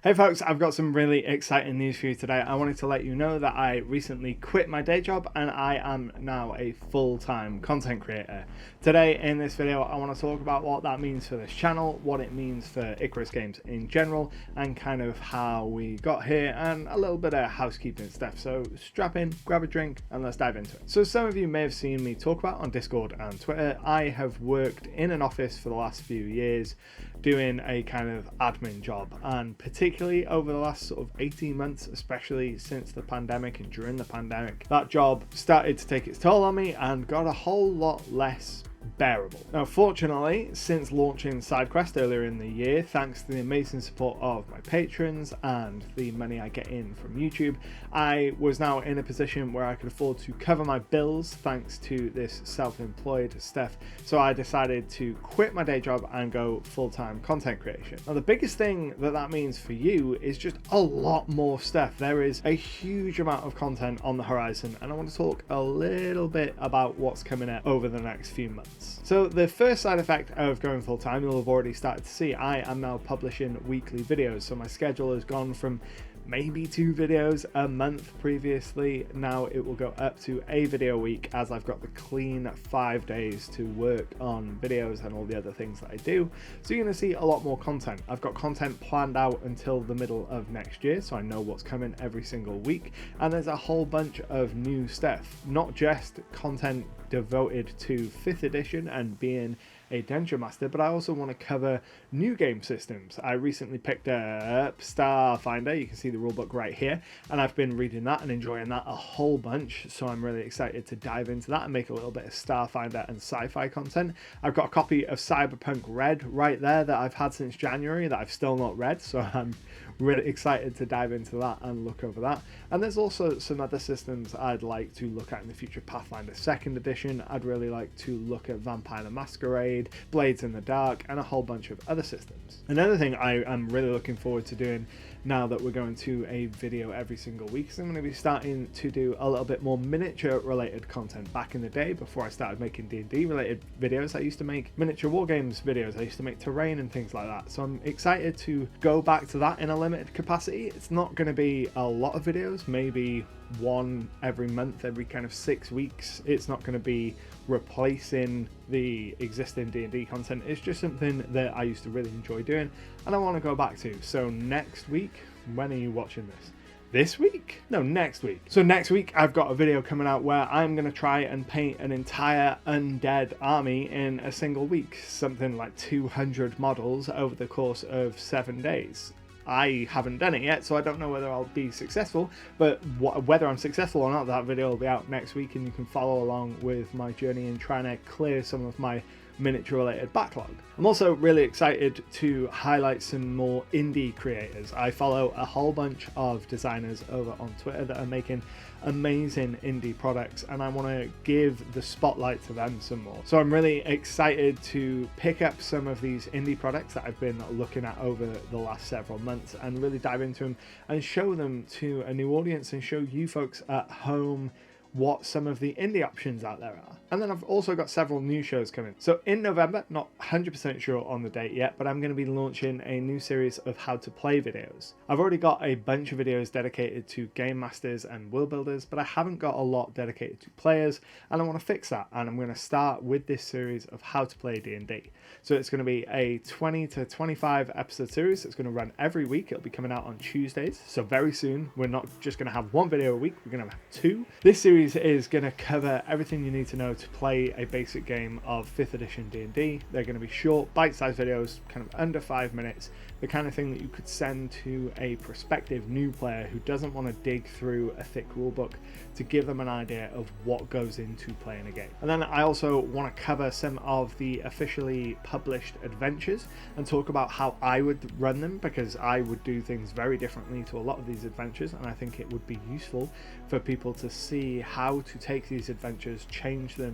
Hey folks, I've got some really exciting news for you today. I wanted to let you know that I recently quit my day job and I am now a full-time content creator. Today in this video, I want to talk about what that means for this channel, what it means for Icarus Games in general, and kind of how we got here and a little bit of housekeeping stuff. So strap in, grab a drink, and let's dive into it. So some of you may have seen me talk about on Discord and Twitter, I have worked in an office for the last few years doing a kind of admin job, and particularly over the last sort of 18 months, especially since the pandemic and during the pandemic, that job started to take its toll on me and got a whole lot less bearable. Now fortunately, since launching SIDEQUEST earlier in the year, thanks to the amazing support of my patrons and the money I get in from YouTube, I was now in a position where I could afford to cover my bills thanks to this self-employed stuff. So I decided to quit my day job and go full-time content creation. Now the biggest thing that means for you is just a lot more stuff. There is a huge amount of content on the horizon, and I want to talk a little bit about what's coming up over the next few months. So the first side effect of going full time, you'll have already started to see, I am now publishing weekly videos. So my schedule has gone from maybe 2 videos a month previously. Now it will go up to a video a week, as I've got the clean 5 days to work on videos and all the other things that I do. So you're going to see a lot more content. I've got content planned out until the middle of next year, so I know what's coming every single week. And there's a whole bunch of new stuff, not just content devoted to 5th edition and being a dungeon master, but I also want to cover new game systems. I recently picked up Starfinder. You can see the rulebook right here, and I've been reading that and enjoying that a whole bunch, so I'm really excited to dive into that and make a little bit of Starfinder and sci-fi content. I've got a copy of Cyberpunk Red right there that I've had since January that I've still not read, so I'm really excited to dive into that and look over that. And there's also some other systems I'd like to look at in the future. Pathfinder 2nd edition, I'd really like to look at Vampire the Masquerade, Blades in the Dark, and a whole bunch of other systems. Another thing I am really looking forward to doing now that we're going to a video every single week is I'm going to be starting to do a little bit more miniature related content. Back in the day, before I started making D&D related videos, I used to make miniature war games videos, I used to make terrain and things like that. So I'm excited to go back to that in a limited capacity. It's not going to be a lot of videos, maybe one every month, every kind of 6 weeks. It's not going to be replacing the existing D&D content. It's just something that I used to really enjoy doing and I want to go back to. So next week, when are you watching this? This week? No, next week. So next week I've got a video coming out where I'm going to try and paint an entire undead army in a single week, something like 200 models over the course of 7 days. I haven't done it yet, so I don't know whether I'll be successful, but whether I'm successful or not, that video will be out next week, and you can follow along with my journey in trying to clear some of my miniature related backlog. I'm also really excited to highlight some more indie creators. I follow a whole bunch of designers over on Twitter that are making amazing indie products, and I want to give the spotlight to them some more. So I'm really excited to pick up some of these indie products that I've been looking at over the last several months and really dive into them and show them to a new audience and show you folks at home what some of the indie options out there are. And then I've also got several new shows coming. So in November, not 100% sure on the date yet, but I'm going to be launching a new series of how to play videos. I've already got a bunch of videos dedicated to game masters and world builders, but I haven't got a lot dedicated to players, and I want to fix that. And I'm going to start with this series of how to play D&D. So it's going to be a 20 to 25 episode series. It's going to run every week. It'll be coming out on Tuesdays. So very soon, we're not just going to have one video a week, we're going to have 2. This series is going to cover everything you need to know to play a basic game of 5th edition D&D. They're going to be short, bite-sized videos, kind of under 5 minutes, the kind of thing that you could send to a prospective new player who doesn't want to dig through a thick rulebook, to give them an idea of what goes into playing a game. And then I also want to cover some of the officially published adventures and talk about how I would run them, because I would do things very differently to a lot of these adventures, and I think it would be useful for people to see how to take these adventures, change them,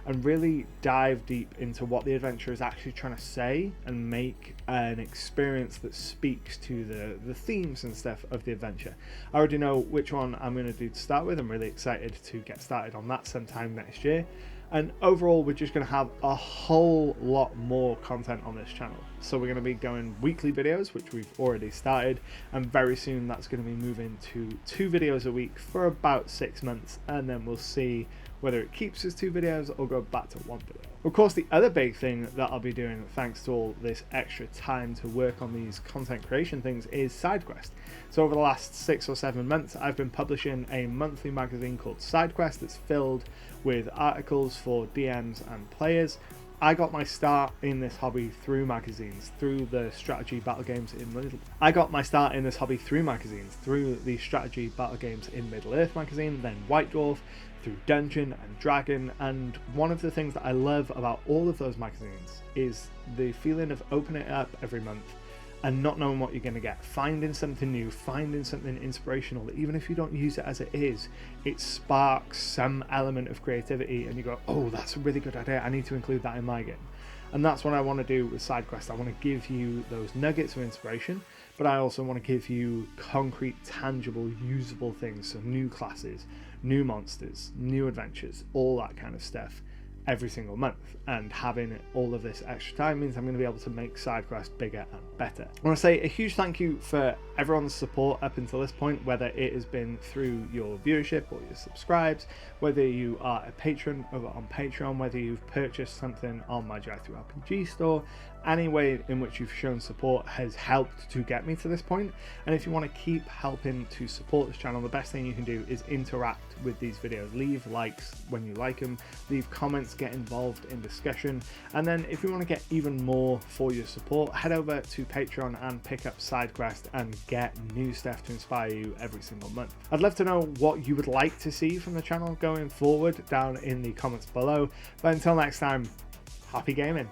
and really dive deep into what the adventure is actually trying to say and make an experience that speaks to the themes and stuff of the adventure. I already know which one I'm going to do to start with. I'm really excited to get started on that sometime next year. And overall, we're just going to have a whole lot more content on this channel. So we're going to be going weekly videos, which we've already started, and very soon that's going to be moving to 2 videos a week for about 6 months, and then we'll see whether it keeps as 2 videos or go back to 1 video. Of course, the other big thing that I'll be doing, thanks to all this extra time to work on these content creation things, is SIDEQUEST. So over the last 6 or 7 months, I've been publishing a monthly magazine called SIDEQUEST that's filled with articles for DMs and players. I got my start in this hobby through magazines, through the strategy battle games in Middle Earth magazine, then White Dwarf, through Dungeon and Dragon. And one of the things that I love about all of those magazines is the feeling of opening it up every month and not knowing what you're going to get, finding something new, finding something inspirational that even if you don't use it as it is, it sparks some element of creativity and you go, oh, that's a really good idea, I need to include that in my game. And that's what I want to do with SIDEQUEST. I want to give you those nuggets of inspiration, but I also want to give you concrete, tangible, usable things, so new classes, new monsters, new adventures, all that kind of stuff every single month. And having all of this extra time means I'm going to be able to make SIDEQUEST bigger and better. I want to say a huge thank you for everyone's support up until this point, whether it has been through your viewership or your subscribes, whether you are a patron over on Patreon, whether you've purchased something on my TTRPG store. Any way in which you've shown support has helped to get me to this point. And if you want to keep helping to support this channel, the best thing you can do is interact with these videos. Leave likes when you like them, leave comments, get involved in discussion. And then if you want to get even more for your support, head over to Patreon and pick up SIDEQUEST and get new stuff to inspire you every single month. I'd love to know what you would like to see from the channel going forward down in the comments below. But until next time, happy gaming.